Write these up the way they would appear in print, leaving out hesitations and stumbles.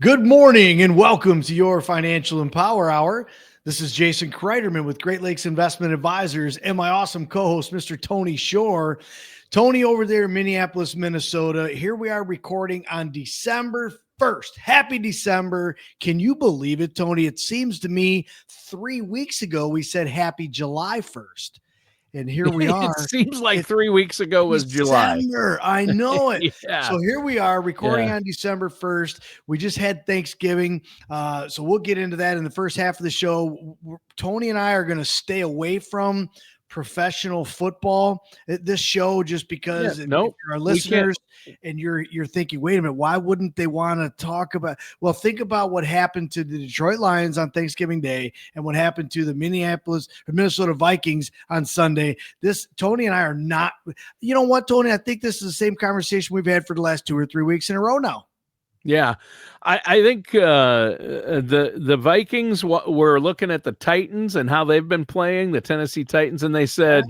Good morning and welcome to your Financial Empower Hour. This is Jason Cryderman with Great Lakes Investment Advisors and my awesome co-host, Mr. Tony Shore. Tony over there in Minneapolis, Minnesota. Here we are recording on December 1st. Happy December. Can you believe it, Tony? It seems to me 3 weeks ago we said happy July 1st. And here we are. It seems like 3 weeks ago was July. December. I know it. Yeah. So here we are recording on December 1st. We just had Thanksgiving. So we'll get into that in the first half of the show. Tony and I are going to stay away from professional football at this show just because if you're our listeners and you're thinking, wait a minute, why wouldn't they want to talk about? Well, think about what happened to the Detroit Lions on Thanksgiving Day and what happened to the Minnesota Vikings on Sunday. Tony and I are not, you know what, Tony, I think this is the same conversation we've had for the last 2 or 3 weeks in a row now. Yeah, I think the Vikings were looking at the Titans and how they've been playing, the Tennessee Titans, and they said,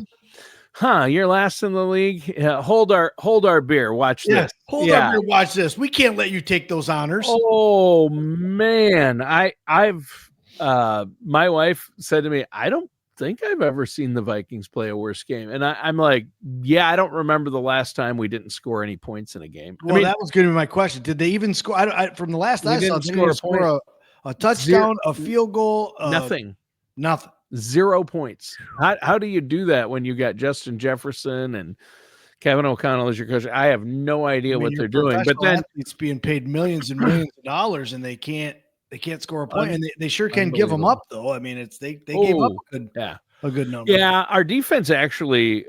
you're last in the league. Hold our beer. Watch this. Hold our beer. Watch this. We can't let you take those honors. Oh man, I've my wife said to me, I don't think I've ever seen the Vikings play a worse game. And I'm like, I don't remember the last time we didn't score any points in a game. Well, that was going to be my question. Did they even score? From the last I saw, they didn't score a touchdown, a field goal. Nothing. 0 points. How do you do that when you got Justin Jefferson and Kevin O'Connell as your coach? I have no idea what they're doing. But then it's being paid millions and millions of dollars, and they can't score a point, and they sure can give them up though. I mean, they gave up a good number. Yeah, our defense actually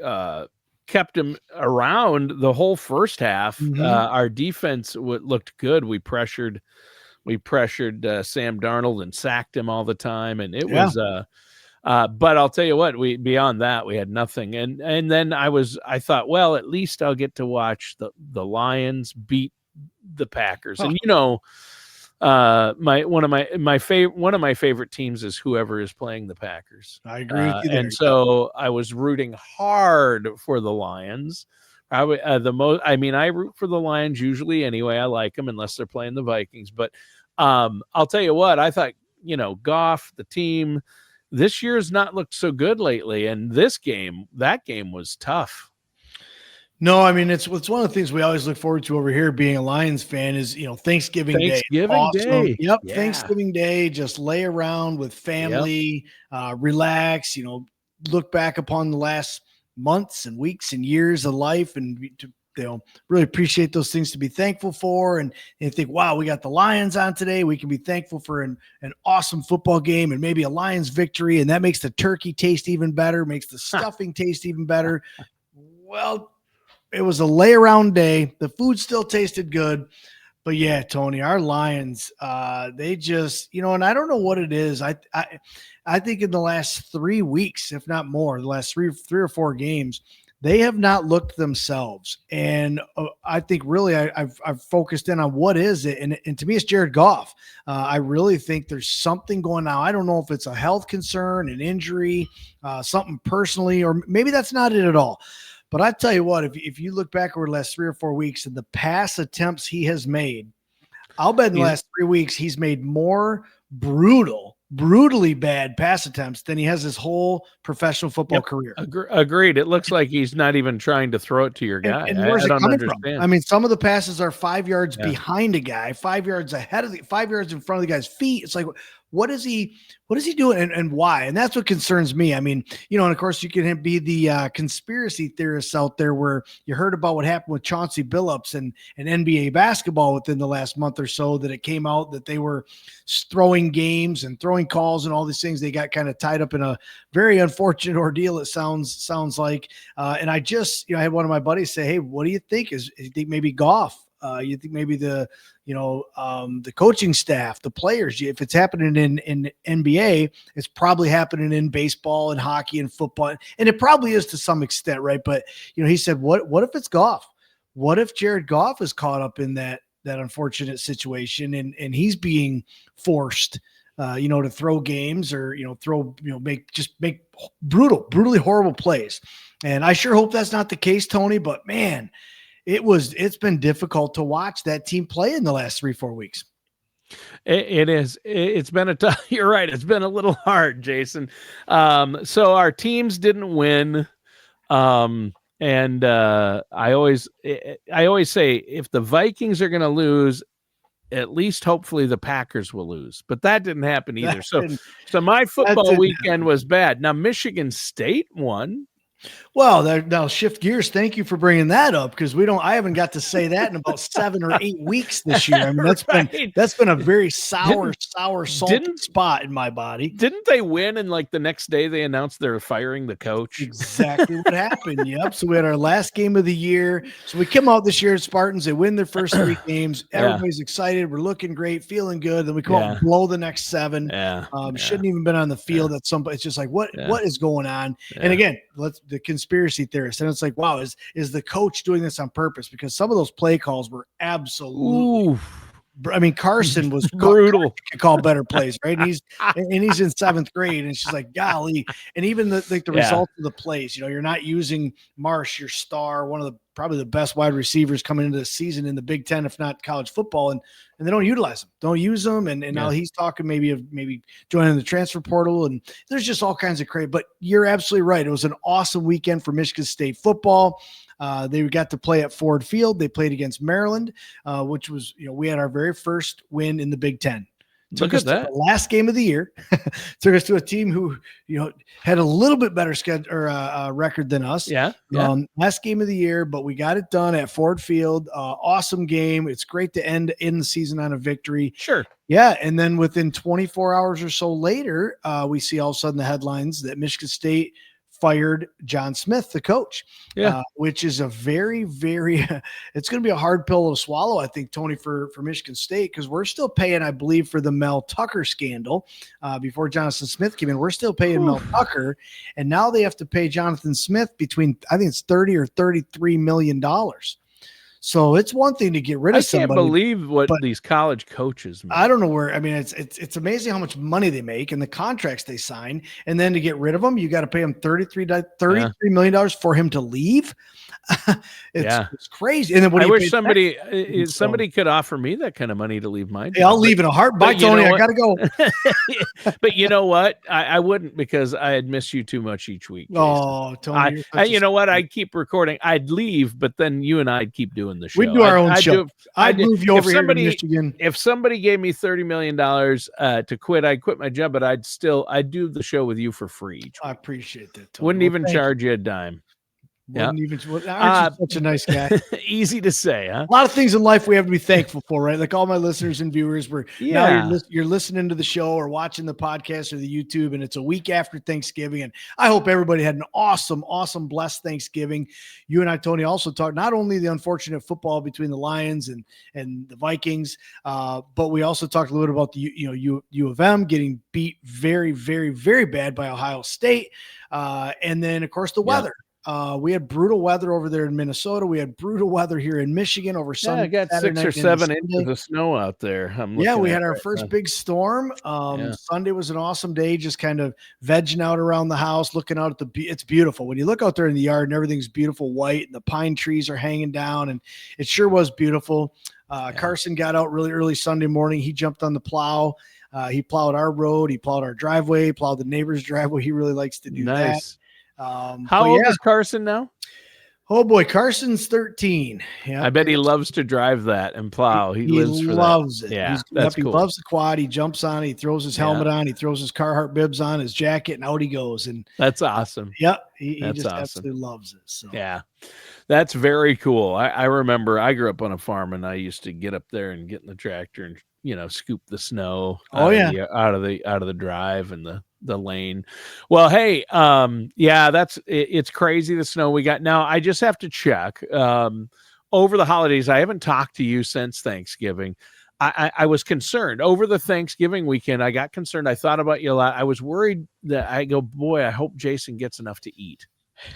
kept them around the whole first half. Our defense looked good. We pressured Sam Darnold and sacked him all the time, and it was. But I'll tell you what, beyond that we had nothing, and then I thought, well, at least I'll get to watch the Lions beat the Packers, and one of my favorite teams is whoever is playing the Packers. I agree with you there. And so I was rooting hard for the Lions. I root for the Lions usually anyway. I like them unless they're playing the Vikings. But I'll tell you what, I thought, Goff, the team this year has not looked so good lately. And that game was tough. No, I mean, it's one of the things we always look forward to over here being a Lions fan is, Thanksgiving Day. Day. Yep. Yeah. Thanksgiving Day, just lay around with family, relax, look back upon the last months and weeks and years of life and really appreciate those things to be thankful for and think, wow, we got the Lions on today. We can be thankful for an awesome football game and maybe a Lions victory. And that makes the turkey taste even better, makes the stuffing taste even better. Well, it was a lay around day. The food still tasted good. But yeah, Tony, our Lions, they just, and I don't know what it is. I think in the last 3 weeks, if not more, the last three or four games, they have not looked themselves. And I think really I've focused in on what is it. And to me, it's Jared Goff. I really think there's something going on. I don't know if it's a health concern, an injury, something personally, or maybe that's not it at all. But I tell you what, if you look back over the last 3 or 4 weeks and the pass attempts he has made, I'll bet in the last 3 weeks he's made more brutally bad pass attempts than he has his whole professional football career. Agreed. It looks like he's not even trying to throw it to your guy. And where's it coming from? I mean, some of the passes are 5 yards behind a guy, 5 yards ahead of 5 yards in front of the guy's feet. It's like, what is he doing and why? And that's what concerns me. I mean, and of course you can be the conspiracy theorists out there where you heard about what happened with Chauncey Billups and NBA basketball within the last month or so, that it came out that they were throwing games and throwing calls and all these things. They got kind of tied up in a very unfortunate ordeal. It sounds like, and I just, I had one of my buddies say, hey, what do you think? You think maybe Goff? You think maybe the coaching staff, the players, if it's happening in NBA, it's probably happening in baseball and hockey and football. And it probably is to some extent, right? But, he said, what if it's Goff? What if Jared Goff is caught up in that unfortunate situation and he's being forced, to throw games or, make brutally horrible plays. And I sure hope that's not the case, Tony, but man, it's been difficult to watch that team play in the last 3-4 weeks. It is. It's been a tough. You're right. It's been a little hard, Jason. So our teams didn't win. And I always say if the Vikings are going to lose, at least hopefully the Packers will lose. But that didn't happen either. So my football weekend was bad. Now Michigan State won. Well, now shift gears. Thank you for bringing that up because I haven't got to say that in about 7 or 8 weeks this year. I mean, that's been a very sour salty spot in my body. Didn't they win? And like the next day they announced they're firing the coach. Exactly what happened. Yep. So we had our last game of the year. So we come out this year at Spartans. They win their first 3 games. Everybody's excited. We're looking great, feeling good. Then we come out and blow the next 7. Shouldn't even been on the field at some point. It's just like what is going on? And again, the conspiracy theorist, and it's like, wow, is the coach doing this on purpose? Because some of those play calls were absolutely I mean, Carson was brutal. Could call better plays, right? And he's in 7th grade, and it's just like, golly. And even the results of the plays, you're not using Marsh, your star, one of probably the best wide receivers coming into the season in the Big Ten, if not college football, and they don't utilize them, don't use them. And now he's talking maybe joining the transfer portal, and there's just all kinds of crazy. But you're absolutely right. It was an awesome weekend for Michigan State football. They got to play at Ford Field. They played against Maryland, which was, we had our very first win in the Big Ten. Took us to the last game of the year. Took us to a team who, had a little bit better schedule or record than us. Last game of the year, but we got it done at Ford Field. Awesome game. It's great to end the season on a victory. Sure. Yeah, and then within 24 hours or so later, we see all of a sudden the headlines that Michigan State fired John Smith, the coach, which is a very, very, it's going to be a hard pill to swallow, I think, Tony, for Michigan State, because we're still paying, I believe, for the Mel Tucker scandal before Jonathan Smith came in. We're still paying Mel Tucker, and now they have to pay Jonathan Smith between, I think it's $30 or $33 million. So it's one thing to get rid of somebody. I can't believe what these college coaches make. I don't know where. I mean, it's amazing how much money they make and the contracts they sign. And then to get rid of them, you got to pay them $33 million for him to leave. It's crazy. And then I wish somebody could offer me that kind of money to leave my job. I'll leave in a heartbeat. Bye, Tony. I got to go. But you know what? I wouldn't, because I'd miss you too much each week. Jason. Oh, Tony. You know what? I'd keep recording. I'd leave, but then you and I'd keep doing the show. We'd do our own show. I'd move you over here to Michigan. If somebody gave me $30 million to quit, I'd quit my job, but I'd do the show with you for free each week. I appreciate that, Tony. Wouldn't even charge you a dime. Aren't you such a nice guy? Easy to say, huh? A lot of things in life we have to be thankful for, right? Like all my listeners and viewers, now you're listening to the show or watching the podcast or the YouTube, and it's a week after Thanksgiving. And I hope everybody had an awesome, blessed Thanksgiving. You and I, Tony, also talked not only the unfortunate football between the Lions and the Vikings, but we also talked a little bit about the U of M getting beat very, very, very bad by Ohio State, and then of course the weather. We had brutal weather over there in Minnesota. We had brutal weather here in Michigan over Sunday. I got 6 or 7 inches of snow out there. We had our first big storm. Sunday was an awesome day, just kind of vegging out around the house, looking out at it's beautiful. When you look out there in the yard and everything's beautiful white and the pine trees are hanging down, and it sure was beautiful. Carson got out really early Sunday morning. He jumped on the plow. He plowed our road. He plowed our driveway, plowed the neighbor's driveway. He really likes to do that. How old is Carson now? Oh boy, Carson's 13. Yeah, I bet he loves to drive that and plow. He loves it. Yeah, he loves the quad. He jumps on it. He throws his helmet on. He throws his Carhartt bibs on, his jacket, and out he goes. And that's awesome. Yeah, he just absolutely loves it. So. Yeah, that's very cool. I remember I grew up on a farm, and I used to get up there and get in the tractor and scoop the snow out of the drive and the lane. Well, hey, it's crazy the snow we got. Now I just have to check over the holidays. I haven't talked to you since Thanksgiving. I was concerned over the Thanksgiving weekend. I got concerned. I thought about you a lot. I was worried that I hope Jason gets enough to eat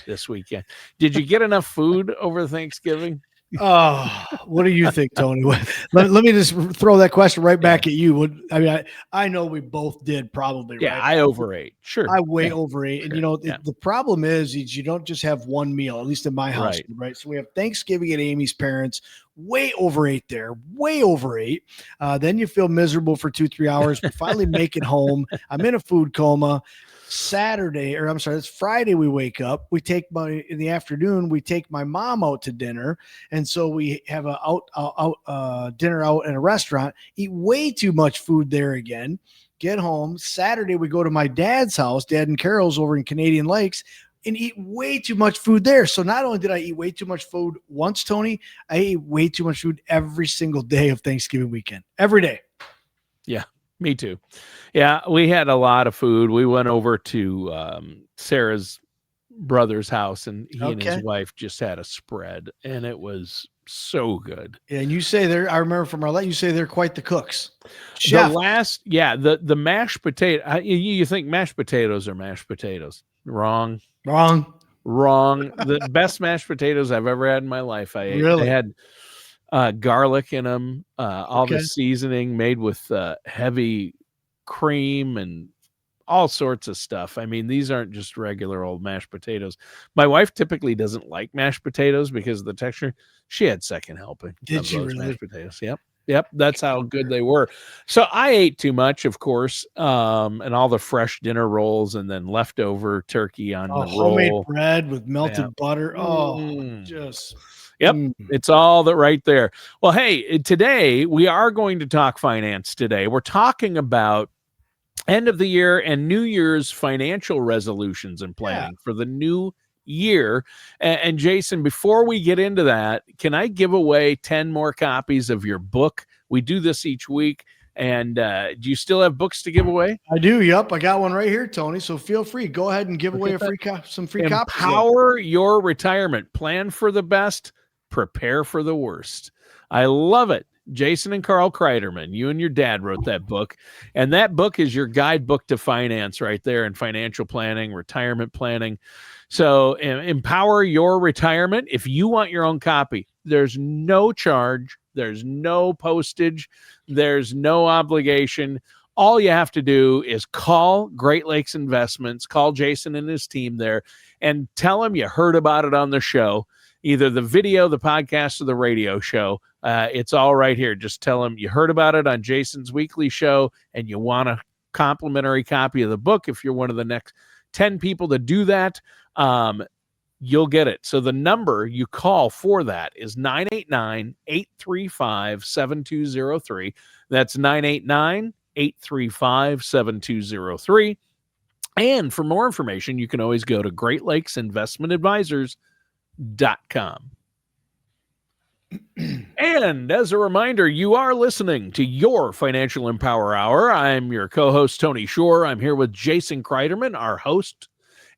this weekend. Did you get enough food over Thanksgiving? Oh, what do you think, Tony? Let me just throw that question right back at you. I know we both did probably, Yeah, right? I overate. Sure. I way Yeah, overate. And, sure. Yeah. the problem is you don't just have one meal, at least in my house, Right. right? So we have Thanksgiving at Amy's parents, way overate there, way overate. Then you feel miserable for 2, 3 hours. We finally make it home. I'm in a food coma. It's Friday. We wake up. In the afternoon. We take my mom out to dinner, and so we have dinner out at a restaurant. Eat way too much food there again. Get home. Saturday, we go to my dad's house, Dad and Carol's over in Canadian Lakes, and eat way too much food there. So not only did I eat way too much food once, Tony, I ate way too much food every single day of Thanksgiving weekend. Every day. Yeah, me too. Yeah, we had a lot of food. We went over to Sarah's brother's house, and he and his Okay. wife just had a spread, and it was so good. Yeah, and you say I remember from our you say they're quite the cooks. The Chef. the mashed potato. You think mashed potatoes are mashed potatoes? Wrong. Wrong. The best mashed potatoes I've ever had in my life. I ate. They Really? had garlic in them, all the Okay. seasoning made with heavy cream and all sorts of stuff. I mean, these aren't just regular old mashed potatoes. My wife typically doesn't like mashed potatoes because of the texture. She had second helping Did of she those really? mashed potatoes. Yep. That's how good they were. So I ate too much, of course, and all the fresh dinner rolls and then leftover turkey on the Homemade roll. bread with Yeah. melted butter. Oh, Mm. just. Yep. It's all that right there. Well, hey, today we are going to talk finance today. We're talking about end of the year and New Year's financial resolutions and planning for the new year. And Jason, before we get into that, can I give away 10 more copies of your book? We do this each week. And do you still have books to give away? I do. Yep. I got one right here, Tony. So feel free. Go ahead and give away some free copies. Empower your retirement. Plan for the best. Prepare for the worst. I love it. Jason and Carl Cryderman, you and your dad wrote that book. And that book is your guidebook to finance right there in financial planning, retirement planning. So empower your retirement. If you want your own copy, there's no charge. There's no postage. There's no obligation. All you have to do is call Great Lakes Investments, call Jason and his team there, and tell them you heard about it on the show, either the video, the podcast, or the radio show. It's all right here. Just tell them you heard about it on Jason's weekly show and you want a complimentary copy of the book. If you're one of the next 10 people to do that, you'll get it. So the number you call for that is 989-835-7203. That's 989-835-7203. And for more information, you can always go to GreatLakesInvestmentAdvisors.com. And as a reminder, you are listening to your Financial Empower Hour. I'm your co-host, Tony Shore. I'm here with Jason Cryderman, our host.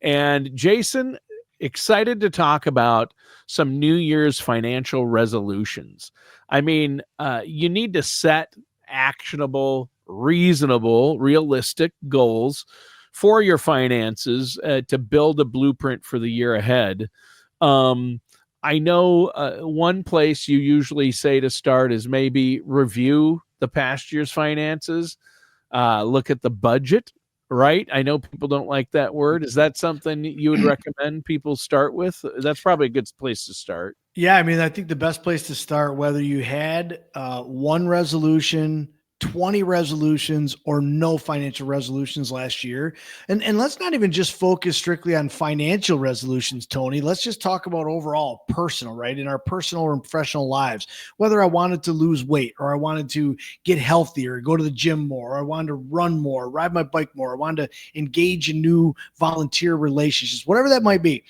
And Jason, excited to talk about some New Year's financial resolutions. I mean, you need to set actionable, reasonable, realistic goals for your finances to build a blueprint for the year ahead. I know one place you usually say to start is maybe review the past year's finances, look at the budget, right? I know people don't like that word. Is that something you would recommend people start with? That's probably a good place to start. Yeah, I mean, I think the best place to start, whether you had one resolution, 20 resolutions, or no financial resolutions last year. And let's not even just focus strictly on financial resolutions, Tony. Let's just talk about overall personal, right? In our personal and professional lives, whether I wanted to lose weight or I wanted to get healthier, go to the gym more, or I wanted to run more, ride my bike more, I wanted to engage in new volunteer relationships, whatever that might be.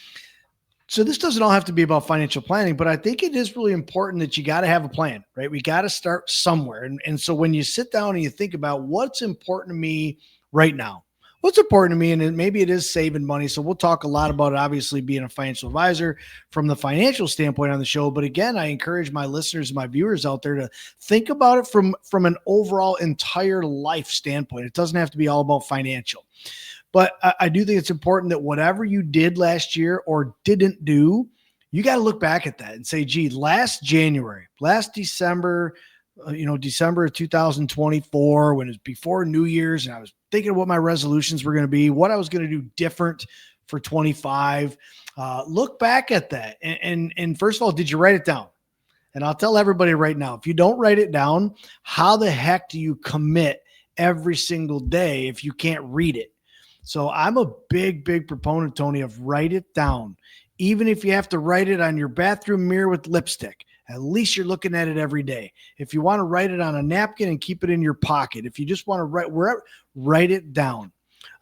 So this doesn't all have to be about financial planning, but I think it is really important that you got to have a plan, right? We got to start somewhere. And so when you sit down and you think about what's important to me right now, what's important to me, and maybe it is saving money. So we'll talk a lot about obviously being a financial advisor from the financial standpoint on the show. But again, I encourage my listeners and my viewers out there to think about it from an overall entire life standpoint. It doesn't have to be all about financial. But I do think it's important that whatever you did last year or didn't do, you got to look back at that and say, gee, last December, December of 2024, when it was before New Year's, and I was thinking of what my resolutions were going to be, what I was going to do different for 25. Look back at that. And first of all, did you write it down? And I'll tell everybody right now, if you don't write it down, how the heck do you commit every single day if you can't read it? So I'm a big proponent, Tony, of write it down. Even if you have to write it on your bathroom mirror with lipstick, at least you're looking at it every day. If you want to write it on a napkin and keep it in your pocket, if you just want to write it down.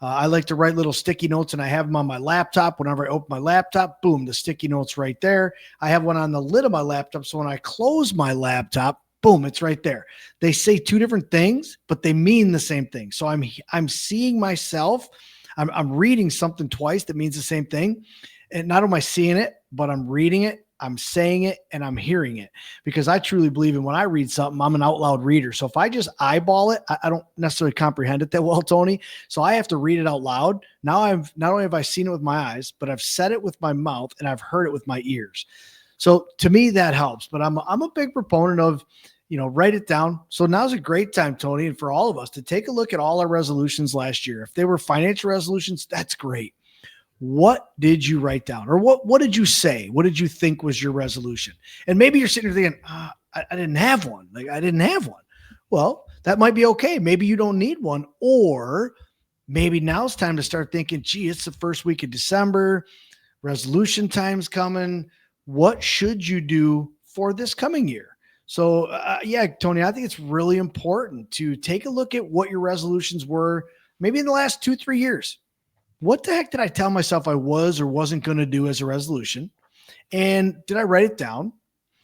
I like to write little sticky notes, and I have them on my laptop. Whenever I open my laptop, boom, the sticky note's right there. I have one on the lid of my laptop, so when I close my laptop, boom, it's right there. They say two different things, but they mean the same thing. So I'm seeing myself. I'm reading something twice that means the same thing. And not only am I seeing it, but I'm reading it, I'm saying it, and I'm hearing it, because I truly believe in when I read something, I'm an out loud reader. So if I just eyeball it, I don't necessarily comprehend it that well, Tony. So I have to read it out loud. Now not only have I seen it with my eyes, but I've said it with my mouth and I've heard it with my ears. So to me, that helps, but I'm a big proponent of, write it down. So now's a great time, Tony, and for all of us to take a look at all our resolutions last year. If they were financial resolutions, that's great. What did you write down? Or what did you say? What did you think was your resolution? And maybe you're sitting there thinking, I didn't have one. I didn't have one. Well, that might be okay. Maybe you don't need one. Or maybe now's time to start thinking, gee, it's the first week of December. Resolution time's coming. What should you do for this coming year? So, Tony, I think it's really important to take a look at what your resolutions were maybe in the last 2-3 years. What the heck did I tell myself I was or wasn't going to do as a resolution? And did I write it down?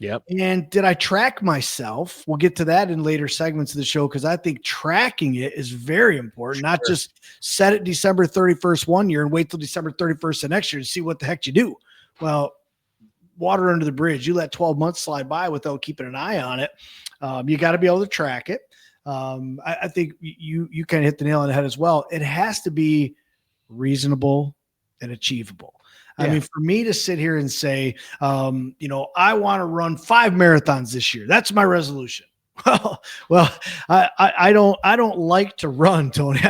Yep. And did I track myself? We'll get to that in later segments of the show, because I think tracking it is very important, not just set it December 31st one year and wait till December 31st the next year to see what the heck you do. Well, water under the bridge. You let 12 months slide by without keeping an eye on it. You got to be able to track it. I think you kind of hit the nail on the head as well. It has to be reasonable and achievable. I mean, for me to sit here and say, I want to run 5 marathons this year. That's my resolution. Well, I don't like to run, Tony.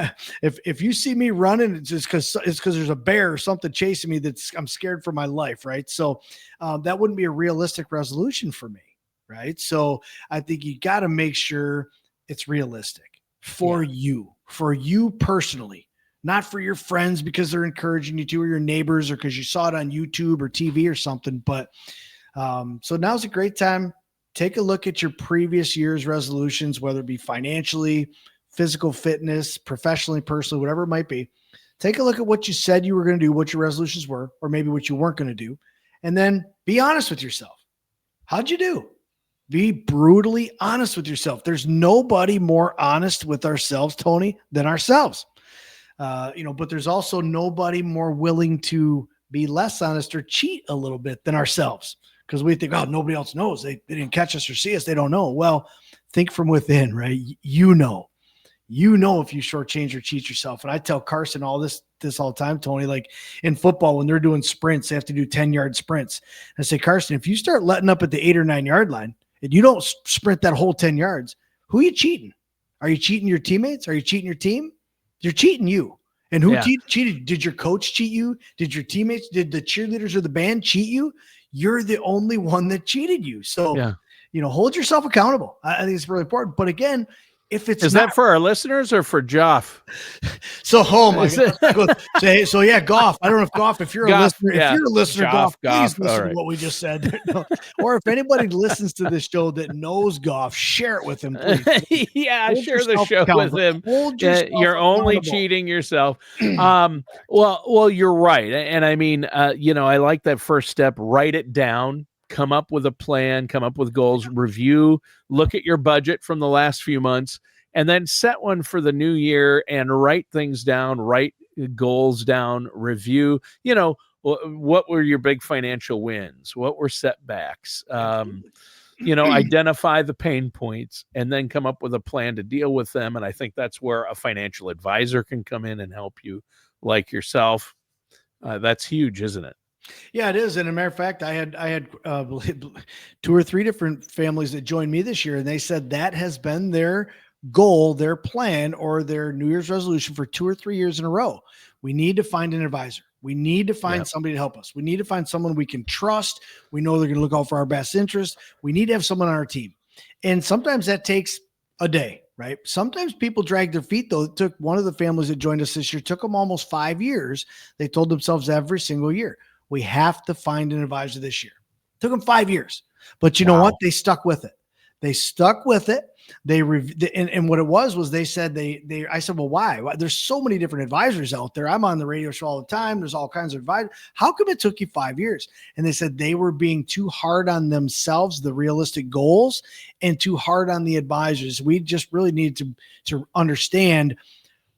If you see me running, it's just because there's a bear or something chasing me I'm scared for my life, right? So that wouldn't be a realistic resolution for me, right? So I think you got to make sure it's realistic for you personally. Not for your friends because they're encouraging you to, or your neighbors, or because you saw it on YouTube or TV or something. But so now's a great time. Take a look at your previous year's resolutions, whether it be financially, physical fitness, professionally, personally, whatever it might be. Take a look at what you said you were going to do, what your resolutions were, or maybe what you weren't going to do. And then be honest with yourself. How'd you do? Be brutally honest with yourself. There's nobody more honest with ourselves, Tony, than ourselves. But there's also nobody more willing to be less honest or cheat a little bit than ourselves, because we think, oh, nobody else knows. They didn't catch us or see us. They don't know. Well, think from within, right? You know if you shortchange or cheat yourself. And I tell Carson all this all the time, Tony, like in football, when they're doing sprints, they have to do 10-yard sprints. I say, Carson, if you start letting up at the 8 or 9 yard line and you don't sprint that whole 10 yards, who are you cheating? Are you cheating your teammates? Are you cheating your team? You're cheating you. And who cheated? Did your coach cheat you? Did your teammates, did the cheerleaders or the band cheat you? You're the only one that cheated you. So, hold yourself accountable. I think it's really important. But again, if it's that for our listeners or for Joff? So Goff. I don't know if Goff, if you're a listener, Goff, please listen to what we just said. Or if anybody listens to this show that knows Goff, share it with him, please. Share the show with him. You're only cheating yourself. Well, you're right. And I mean, I like that first step. Write it down. Come up with a plan, come up with goals, review, look at your budget from the last few months, and then set one for the new year and write things down, write goals down, review, what were your big financial wins? What were setbacks? Identify the pain points and then come up with a plan to deal with them. And I think that's where a financial advisor can come in and help you, like yourself. That's huge, isn't it? Yeah, it is. And a matter of fact, I had 2 or 3 different families that joined me this year, and they said that has been their goal, their plan, or their New Year's resolution for 2 or 3 years in a row. We need to find an advisor. We need to find somebody to help us. We need to find someone we can trust. We know they're going to look out for our best interest. We need to have someone on our team. And sometimes that takes a day, right? Sometimes people drag their feet, though. It took one of the families that joined us this year, took them almost 5 years. They told themselves every single year, we have to find an advisor this year. Took them 5 years, but you know what? They stuck with it. They stuck with it. And what it was they said I said, well, why? There's so many different advisors out there. I'm on the radio show all the time. There's all kinds of advisors. How come it took you 5 years? And they said they were being too hard on themselves, the realistic goals, and too hard on the advisors. We just really needed to understand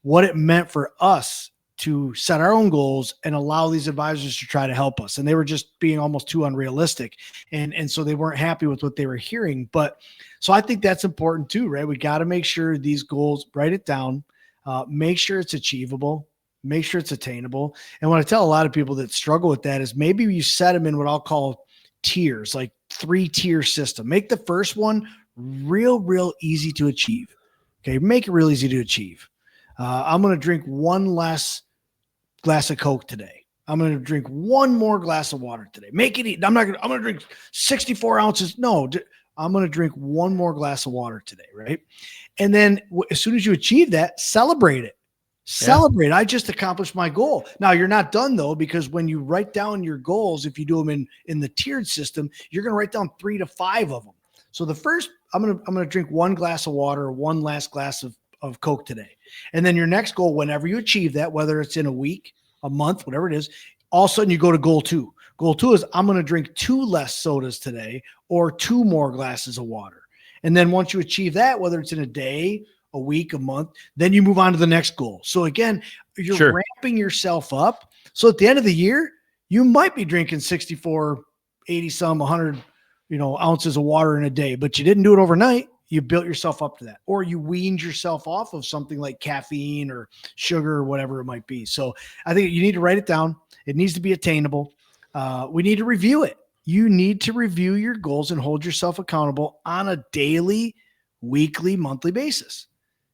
what it meant for us to set our own goals and allow these advisors to try to help us. And they were just being almost too unrealistic. And so they weren't happy with what they were hearing. But so I think that's important too, right? We got to make sure these goals, write it down, make sure it's achievable, make sure it's attainable. And what I tell a lot of people that struggle with that is maybe you set them in what I'll call tiers, like 3-tier system. Make the first one real easy to achieve. Okay. Make it real easy to achieve. I'm going to drink one less glass of Coke today. I'm going to drink one more glass of water today. Make it eat. I'm going to drink 64 ounces. No, I'm going to drink one more glass of water today. Right. And then as soon as you achieve that, celebrate it. Celebrate. I just accomplished my goal. Now you're not done though, because when you write down your goals, if you do them in the tiered system, you're going to write down 3 to 5 of them. So the first, I'm going to drink one glass of water or one last glass of Coke today. And then your next goal, whenever you achieve that, whether it's in a week, a month, whatever it is, all of a sudden you go to goal 2. Goal 2 is I'm going to drink 2 less sodas today or 2 more glasses of water. And then once you achieve that, whether it's in a day, a week, a month, then you move on to the next goal. So again, you're ramping yourself up. So at the end of the year, you might be drinking 64, 80 some, 100, ounces of water in a day, but you didn't do it overnight. You built yourself up to that, or you weaned yourself off of something like caffeine or sugar or whatever it might be. So I think you need to write it down. It needs to be attainable. We need to review it. You need to review your goals and hold yourself accountable on a daily, weekly, monthly basis.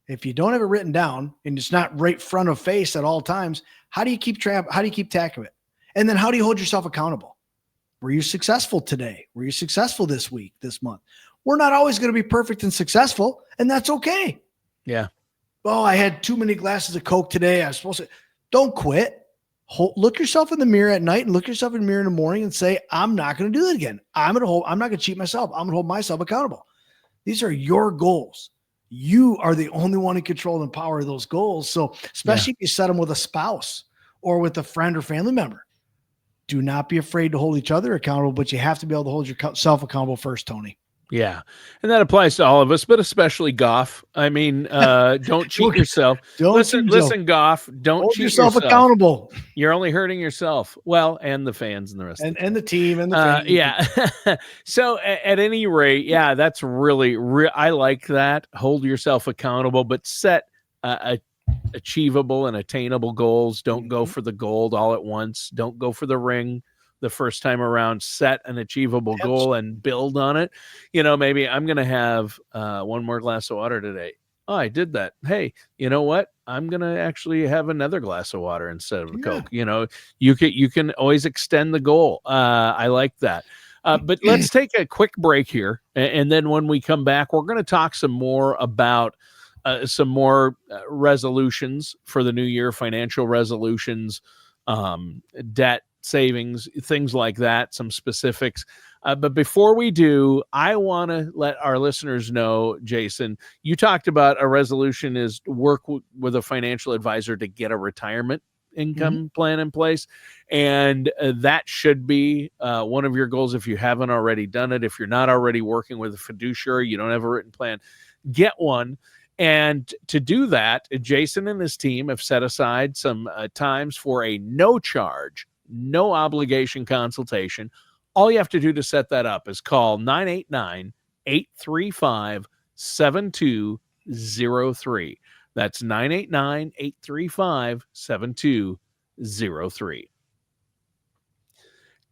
If you don't have it written down and it's not right front of face at all times, how do you keep track? How do you keep track of it? And then how do you hold yourself accountable? Were you successful today? Were you successful this week, this month? We're not always going to be perfect and successful, and that's okay. Yeah. Oh, I had too many glasses of Coke today. I was supposed to. Don't quit. Look yourself in the mirror at night and look yourself in the mirror in the morning and say, I'm not going to do that again. I'm not going to cheat myself. I'm going to hold myself accountable. These are your goals. You are the only one in control and power of those goals. So especially if you set them with a spouse or with a friend or family member, do not be afraid to hold each other accountable, but you have to be able to hold yourself accountable first, Tony. Yeah. And that applies to all of us, but especially Goff. I mean, don't cheat yourself. Listen, Goff, don't hold cheat yourself accountable. You're only hurting yourself. Well, and the fans and the rest and the team and the fans. Yeah. So at any rate, that's really, I like that. Hold yourself accountable, but set achievable and attainable goals. Don't go for the gold all at once. Don't go for the ring the first time around. Set an achievable goal and build on it. Maybe I'm going to have one more glass of water today. Oh, I did that. Hey, you know what? I'm going to actually have another glass of water instead of a Coke. You can always extend the goal. I like that. But let's take a quick break here. And then when we come back, we're going to talk some more about some more resolutions for the new year, financial resolutions, debt savings, things like that, some specifics. But before we do, I want to let our listeners know, Jason, you talked about a resolution is work with a financial advisor to get a retirement income plan in place. And that should be one of your goals if you haven't already done it. If you're not already working with a fiduciary, you don't have a written plan, get one. And to do that, Jason and his team have set aside some times for a no charge, no obligation consultation. All you have to do to set that up is call 989-835-7203. That's 989-835-7203.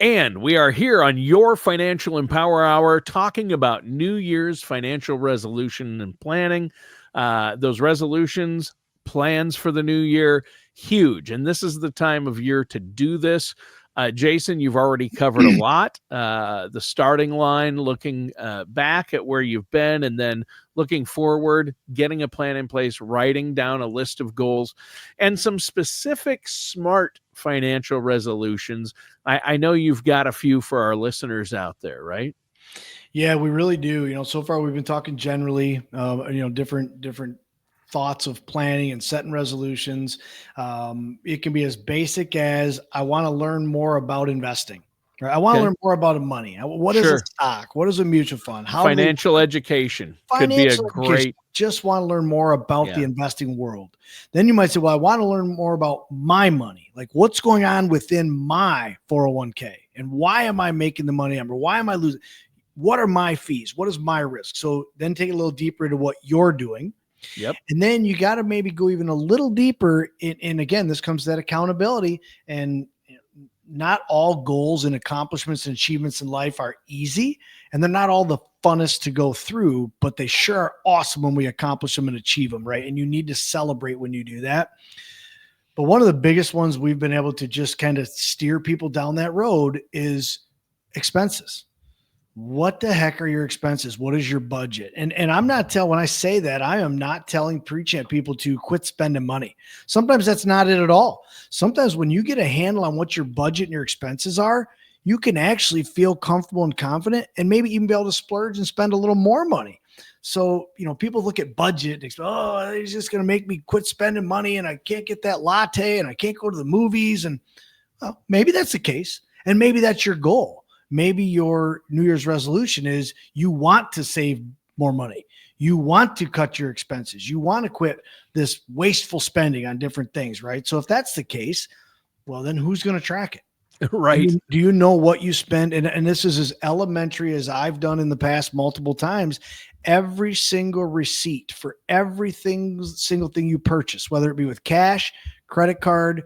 And we are here on your Financial Empower Hour talking about New Year's financial resolution and planning. Those resolutions, plans for the new year, huge. And this is the time of year to do this. Jason, you've already covered a lot. The starting line, looking back at where you've been, and then looking forward, getting a plan in place, writing down a list of goals, and some specific smart financial resolutions. I know you've got a few for our listeners out there, right? Yeah, we really do. So far we've been talking generally, different thoughts of planning and setting resolutions. It can be as basic as I want to learn more about investing. Right? I want to learn more about money. What is a stock? What is a mutual fund? Financial education could be a great. Just want to learn more about the investing world. Then you might say, well, I want to learn more about my money. Like what's going on within my 401k and why am I making the money number? Why am I losing? What are my fees? What is my risk? So then take a little deeper into what you're doing. Yep. And then you got to maybe go even a little deeper. And again, this comes to that accountability, and not all goals and accomplishments and achievements in life are easy, and they're not all the funnest to go through, but they sure are awesome when we accomplish them and achieve them. Right. And you need to celebrate when you do that. But one of the biggest ones we've been able to just kind of steer people down that road is expenses. What the heck are your expenses? What is your budget? And I'm not when I say that, I am not preaching at people to quit spending money. Sometimes that's not it at all. Sometimes when you get a handle on what your budget and your expenses are, you can actually feel comfortable and confident and maybe even be able to splurge and spend a little more money. So, people look at budget and say, oh, he's just going to make me quit spending money and I can't get that latte and I can't go to the movies. And well, maybe that's the case. And maybe that's your goal. Maybe your New Year's resolution is you want to save more money. You want to cut your expenses. You want to quit this wasteful spending on different things, right? So if that's the case, well, then who's going to track it? Right. Do you know what you spend? And this is as elementary as I've done in the past multiple times. Every single receipt for single thing you purchase, whether it be with cash, credit card,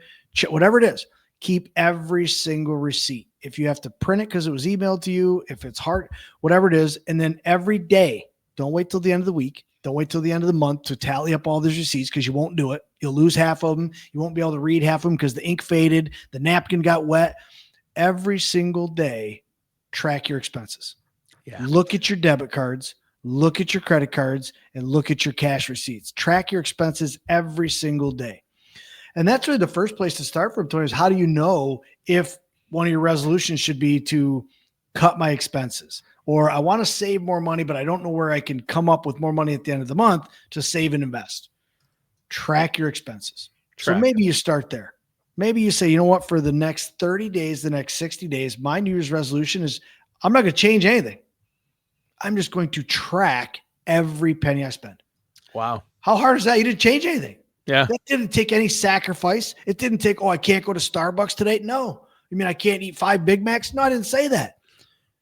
whatever it is, keep every single receipt. If you have to print it because it was emailed to you, if it's hard, whatever it is. And then every day, don't wait till the end of the week. Don't wait till the end of the month to tally up all those receipts because you won't do it. You'll lose half of them. You won't be able to read half of them because the ink faded, the napkin got wet. Every single day, track your expenses. Yeah. Look at your debit cards, look at your credit cards, and look at your cash receipts. Track your expenses every single day. And that's really the first place to start from, Tony, is how do you know if one of your resolutions should be to cut my expenses, or I want to save more money, but I don't know where I can come up with more money at the end of the month to save and invest. Track your expenses. So maybe you start there. Maybe you say, you know what, for the next 30 days, the next 60 days, my New Year's resolution is I'm not going to change anything. I'm just going to track every penny I spend. Wow. How hard is that? You didn't change anything. Yeah. That didn't take any sacrifice. It didn't take, I can't go to Starbucks today. No. You mean I can't eat 5 Big Macs? No, I didn't say that.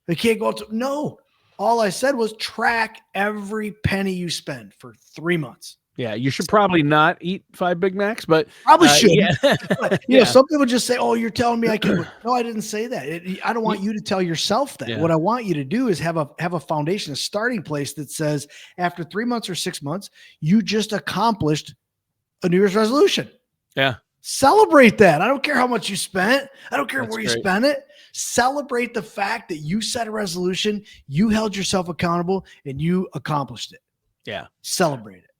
I can't go to, no. All I said was track every penny you spend for 3 months. Yeah, you should probably not eat 5 Big Macs, but probably should. Yeah. Some people just say, "Oh, you're telling me I can." No, I didn't say that. I don't want you to tell yourself that. Yeah. What I want you to do is have a foundation, a starting place that says, after 3 months or 6 months, you just accomplished a New Year's resolution. Yeah. Celebrate that. I don't care how much you spent. I don't care where you spent it. Celebrate the fact that you set a resolution, you held yourself accountable, and you accomplished it. Yeah. Celebrate it.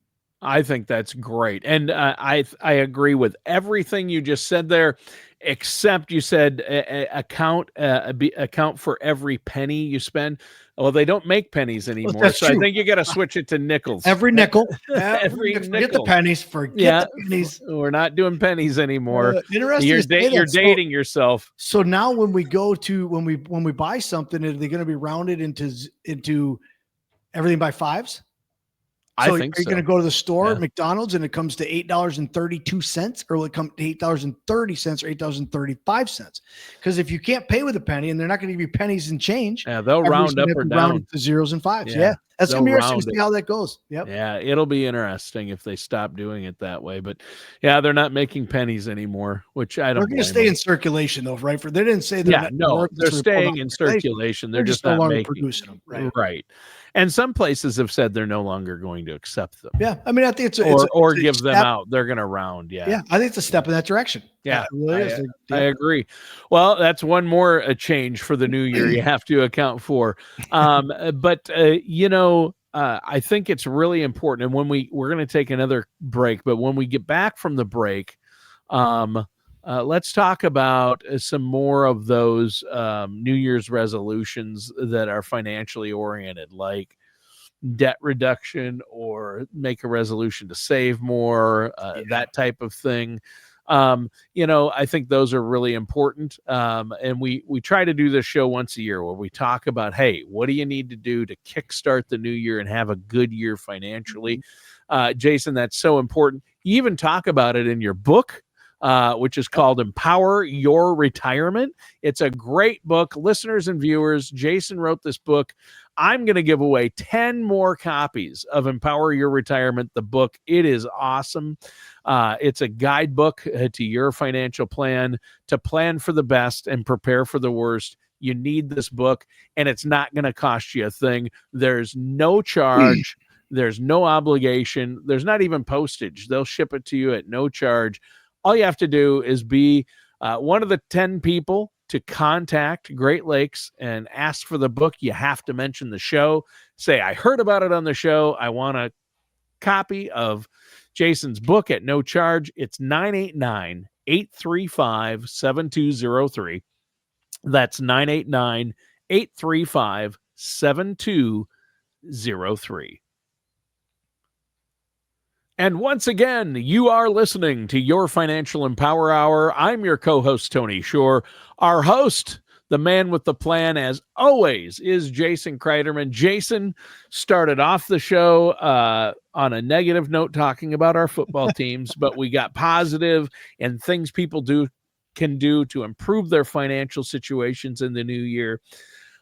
I think that's great. And I agree with everything you just said there, except you said account for every penny you spend. Well, they don't make pennies anymore. Well, so true. I think you got to switch it to nickels. Every nickel. Every nickel. Forget the pennies. Forget the pennies. We're not doing pennies anymore. Interesting. You're dating yourself. So now when we go to, when we buy something, are they going to be rounded into everything by fives? So I are think you so. going to go to the store Yeah. at McDonald's and it comes to $8.32, or will it come to $8.30 or $8.35? Because if you can't pay with a penny and they're not going to give you pennies and change, Yeah, they'll everybody's round going up to have or to round down. it to zeros and fives. Yeah, Yeah. That's they'll going to be interesting round to see it. how that goes. Yep. Yeah, it'll be interesting if they stop doing it that way. But yeah, they're not making pennies anymore, which I They're don't going to blame stay them. in circulation though, right? They didn't say they're Yeah, not no, worthless, they're so they pulled staying out in circulation. circulation. They're They're just just no not longer making producing them. Right. right. And some places have said they're no longer going to accept them Yeah. I mean, I think or it's a give them step. out. They're going to round. Yeah. Yeah. I think it's a step in that direction. Yeah, It really is. I agree. Well, that's one more change for the new year you have to account for. But I think it's really important. And when we're going to take another break, but when we get back from the break, let's talk about some more of those New Year's resolutions that are financially oriented, like debt reduction or make a resolution to save more, that type of thing. I think those are really important. And we try to do this show once a year where we talk about, hey, what do you need to do to kickstart the new year and have a good year financially? Jason, that's so important. You even talk about it in your book, which is called Empower Your Retirement. It's a great book. Listeners and viewers, Jason wrote this book. I'm going to give away 10 more copies of Empower Your Retirement, the book. It is awesome. It's a guidebook to your financial plan, to plan for the best and prepare for the worst. You need this book, and it's not going to cost you a thing. There's no charge. There's no obligation. There's not even postage. They'll ship it to you at no charge. All you have to do is be one of the 10 people to contact Great Lakes and ask for the book. You have to mention the show. Say, I heard about it on the show. I want a copy of Jason's book at no charge. It's 989-835-7203. That's 989-835-7203. And once again, you are listening to Your Financial Empower Hour. I'm your co-host, Tony Shore. Our host, the man with the plan, as always, is Jason Cryderman. Jason started off the show on a negative note talking about our football teams, but we got positive and things people can do to improve their financial situations in the new year.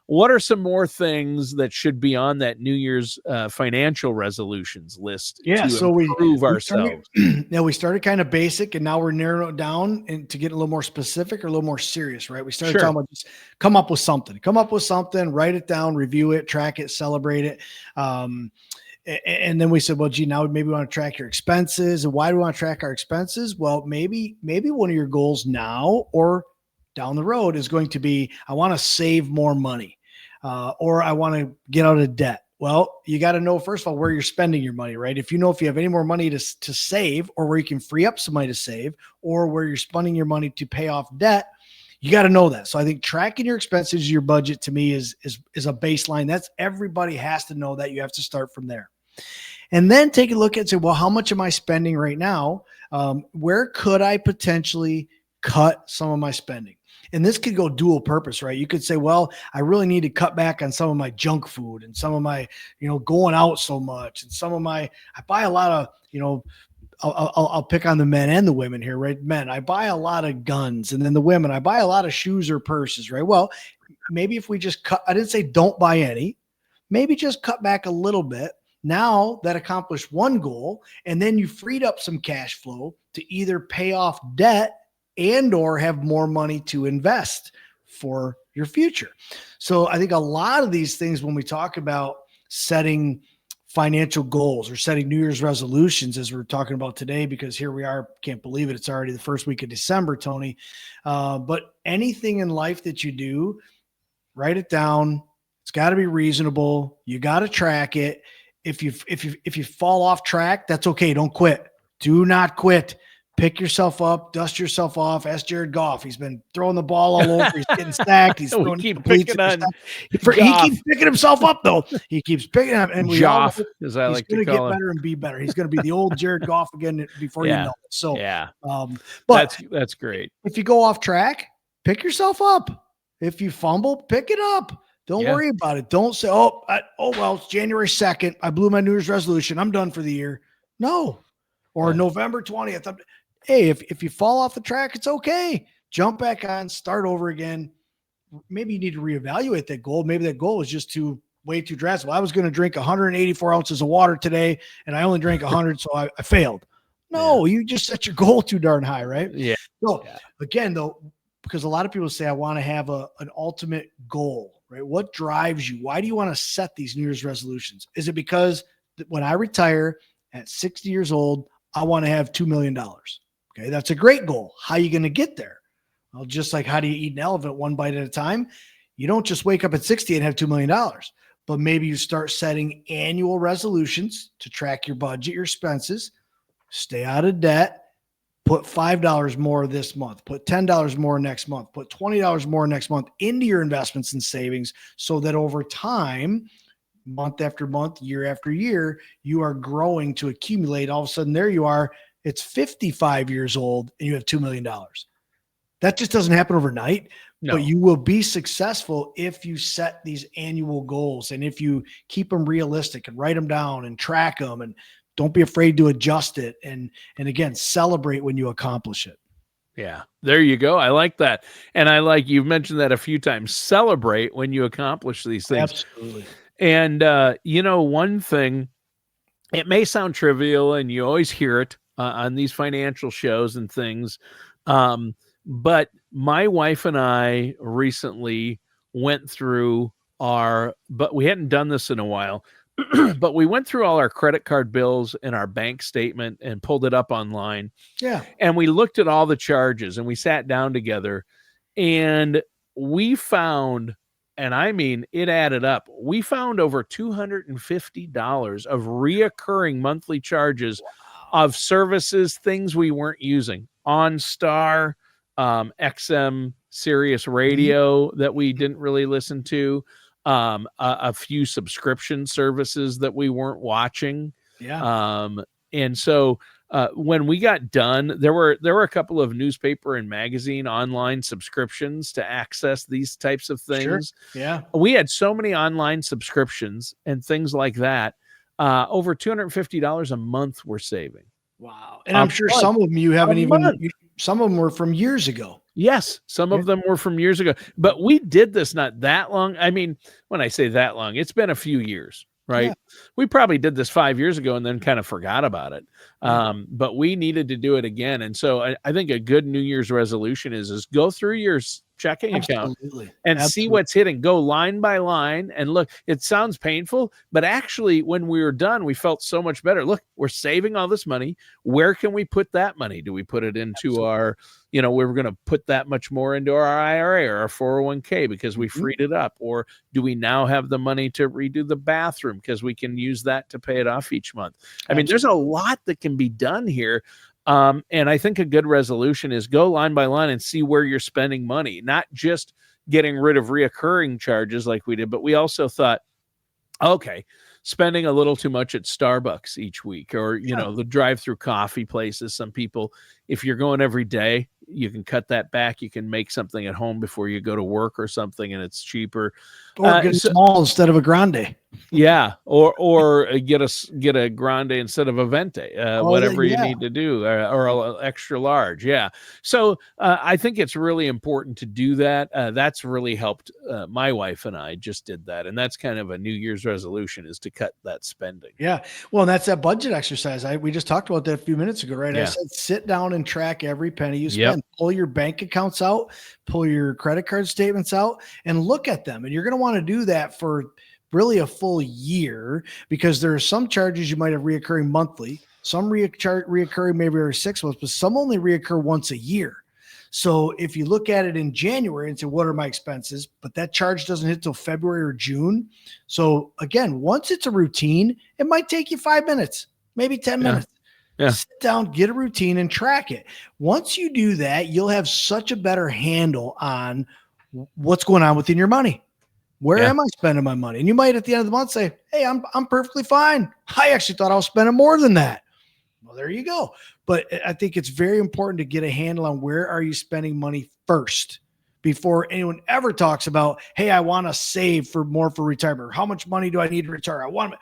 What are some more things that should be on that New Year's financial resolutions list to improve ourselves? We started kind of basic, and now we're narrowing it down and to get a little more specific or a little more serious, right? We started talking about just come up with something, write it down, review it, track it, celebrate it. And then we said, well, gee, now maybe we want to track your expenses. And why do we want to track our expenses? Well, maybe one of your goals now or down the road is going to be, I want to save more money, or I want to get out of debt. Well, you got to know, first of all, where you're spending your money, right? If you have any more money to save, or where you can free up some money to save, or where you're spending your money to pay off debt, you got to know that. So I think tracking your expenses, your budget, to me is a baseline. That's, everybody has to know that. You have to start from there. And then take a look and say, well, how much am I spending right now? Where could I potentially cut some of my spending? And this could go dual purpose, right? You could say, well, I really need to cut back on some of my junk food and some of my, going out so much. And I buy a lot of, I'll pick on the men and the women here, right? Men, I buy a lot of guns, and then the women, I buy a lot of shoes or purses, right? Well, maybe if we just cut, I didn't say don't buy any, maybe just cut back a little bit. Now that accomplished one goal, and then you freed up some cash flow to either pay off debt and or have more money to invest for your future. So I think a lot of these things, when we talk about setting financial goals or setting New Year's resolutions, as we're talking about today, because here we are, can't believe it, it's already the first week of December, Tony. But anything in life that you do, write it down. It's got to be reasonable. You got to track it. If you fall off track, that's okay. Don't quit. Do not quit. Pick yourself up, dust yourself off. Ask Jared Goff. He's been throwing the ball all over. He's getting sacked. He's throwing picking on he keeps picking himself up, though. He keeps picking up, and he's going to get better and be better. He's going to be the old Jared Goff again before you know it. So, but that's great. If you go off track, pick yourself up. If you fumble, pick it up. Don't worry about it. Don't say, well, it's January 2nd. I blew my New Year's resolution. I'm done for the year. No. Or November 20th. Hey, if you fall off the track, it's okay. Jump back on, start over again. Maybe you need to reevaluate that goal. Maybe that goal is just way too drastic. Well, I was going to drink 184 ounces of water today, and I only drank 100, so I failed. No, you just set your goal too darn high, right? Yeah. So again, though, because a lot of people say, I want to have an ultimate goal, right? What drives you? Why do you want to set these New Year's resolutions? Is it because when I retire at 60 years old, I want to have $2 million? Okay, that's a great goal. How are you going to get there? Well, just like how do you eat an elephant one bite at a time? You don't just wake up at 60 and have $2 million, but maybe you start setting annual resolutions to track your budget, your expenses, stay out of debt, put $5 more this month, put $10 more next month, put $20 more next month into your investments and savings so that over time, month after month, year after year, you are growing to accumulate. All of a sudden, there you are. It's 55 years old and you have $2 million. That just doesn't happen overnight, but you will be successful if you set these annual goals and if you keep them realistic and write them down and track them and don't be afraid to adjust it. And again, celebrate when you accomplish it. Yeah, there you go. I like that. And I like, you've mentioned that a few times, celebrate when you accomplish these things. Absolutely. And, one thing, it may sound trivial and you always hear it on these financial shows and things. But my wife and I recently went through but we hadn't done this in a while, but we went through all our credit card bills and our bank statement and pulled it up online. Yeah. And we looked at all the charges and we sat down together and we found, and I mean, it added up. We found over $250 of reoccurring monthly charges of services, things we weren't using. OnStar, XM Sirius Radio that we didn't really listen to, a few subscription services that we weren't watching. Yeah. And so when we got done, there were a couple of newspaper and magazine online subscriptions to access these types of things. Sure. Yeah. We had so many online subscriptions and things like that. Over $250 a month we're saving. Wow. And I'm sure some of them you haven't even, some of them were from years ago. Yes, some of them were from years ago, but we did this not that long. I mean, when I say that long, it's been a few years, right? Yeah. We probably did this 5 years ago and then kind of forgot about it. But we needed to do it again. And so I think a good New Year's resolution is go through your checking account and see what's hitting. Go line by line and look. It sounds painful, but actually when we were done, we felt so much better. Look, we're saving all this money. Where can we put that money? Do we put it into our, we were going to put that much more into our IRA or our 401k because we freed it up? Or do we now have the money to redo the bathroom because we can use that to pay it off each month? I mean, there's a lot that can be done here. And I think a good resolution is go line by line and see where you're spending money, not just getting rid of reoccurring charges like we did, but we also thought, okay, spending a little too much at Starbucks each week or, the drive-through coffee places. Some people, if you're going every day, you can cut that back. You can make something at home before you go to work or something, and it's cheaper. Or get small instead of a grande. Yeah, or get a grande instead of a venti, whatever you need to do, or a extra large. Yeah. So I think it's really important to do that. That's really helped. My wife and I just did that, and that's kind of a New Year's resolution is to cut that spending. Yeah. Well, and that's that budget exercise. We just talked about that a few minutes ago, right? Yeah. I said sit down and track every penny you spend. Yep. Pull your bank accounts out, pull your credit card statements out, and look at them. And you're going to want to do that for really a full year because there are some charges you might have reoccurring monthly, some reoccurring maybe every 6 months, but some only reoccur once a year. So if you look at it in January and say, what are my expenses? But that charge doesn't hit till February or June. So again, once it's a routine, it might take you 5 minutes, maybe 10 minutes. Yeah. Sit down, get a routine and track it. Once you do that, you'll have such a better handle on what's going on within your money. Where am I spending my money? And you might at the end of the month say, hey, I'm perfectly fine. I actually thought I was spending more than that. Well, there you go. But I think it's very important to get a handle on where are you spending money first before anyone ever talks about, hey, I want to save for retirement. Or how much money do I need to retire? I want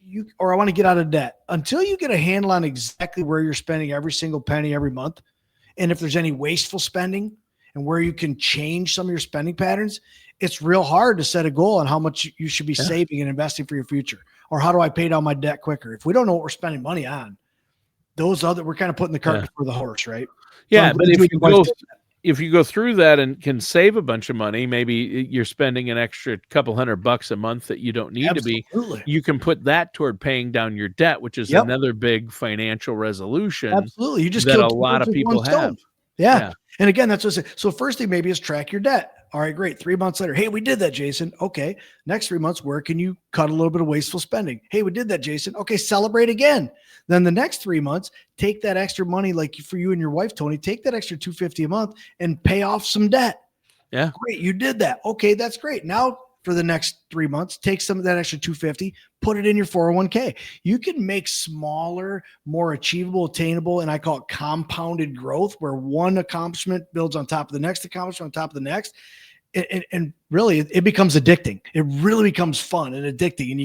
to get out of debt. Until you get a handle on exactly where you're spending every single penny every month, and if there's any wasteful spending and where you can change some of your spending patterns, it's real hard to set a goal on how much you should be saving and investing for your future. Or how do I pay down my debt quicker? If we don't know what we're spending money on, we're kind of putting the cart before the horse, right? Yeah, but if you go through that and can save a bunch of money, maybe you're spending an extra couple $100 a month that you don't need to be. You can put that toward paying down your debt, which is another big financial resolution. Absolutely. You just that a lot of people have. Yeah. And again, that's what I say. So first thing maybe is track your debt. All right, great. 3 months later, hey, we did that, Jason. Okay. Next 3 months, where can you cut a little bit of wasteful spending? Hey, we did that, Jason. Okay, celebrate again. Then the next 3 months, take that extra money, like for you and your wife, Tony, take that extra $250 a month and pay off some debt. Yeah. Great. You did that. Okay, that's great. Now for the next 3 months, take some of that extra $250, put it in your 401k. You can make smaller, more achievable, attainable, and I call it compounded growth, where one accomplishment builds on top of the next accomplishment on top of the next. And really, it becomes addicting. It really becomes fun and addicting, and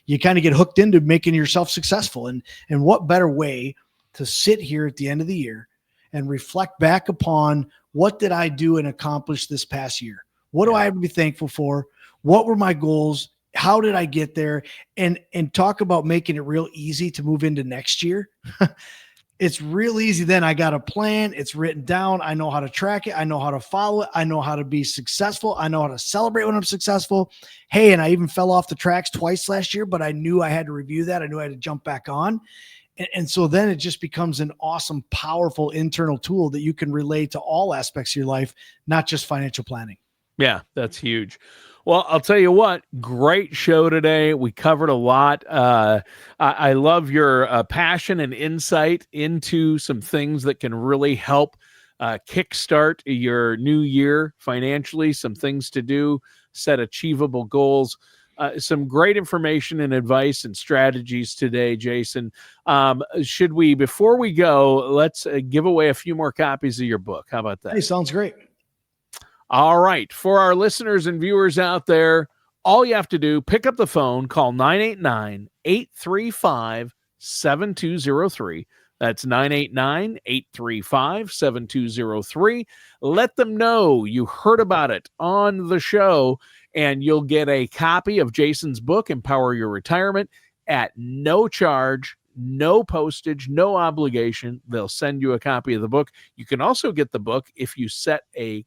you kind of get hooked into making yourself successful. And what better way to sit here at the end of the year and reflect back upon, what did I do and accomplish this past year? What do I have to be thankful for? What were my goals? How did I get there? And talk about making it real easy to move into next year. It's real easy. Then I got a plan. It's written down. I know how to track it. I know how to follow it. I know how to be successful. I know how to celebrate when I'm successful. Hey, and I even fell off the tracks twice last year, but I knew I had to review that. I knew I had to jump back on. And so then it just becomes an awesome, powerful internal tool that you can relate to all aspects of your life, not just financial planning. Yeah, that's huge. Well, I'll tell you what, great show today. We covered a lot. I love your passion and insight into some things that can really help kickstart your new year financially, some things to do, set achievable goals. Some great information and advice and strategies today, Jason. Before we go, let's give away a few more copies of your book. How about that? Hey, sounds great. All right. For our listeners and viewers out there, all you have to do, pick up the phone, call 989-835-7203. That's 989-835-7203. Let them know you heard about it on the show, and you'll get a copy of Jason's book, Empower Your Retirement, at no charge, no postage, no obligation. They'll send you a copy of the book. You can also get the book if you set a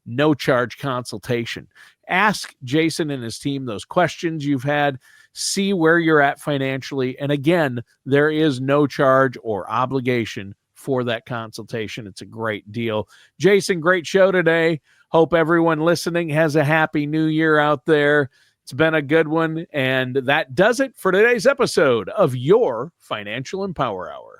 no charge consultation. Ask Jason and his team those questions you've had, see where you're at financially. And again, there is no charge or obligation for that consultation. It's a great deal. Jason, great show today. Hope everyone listening has a happy new year out there. It's been a good one. And that does it for today's episode of your Financial Empower Hour.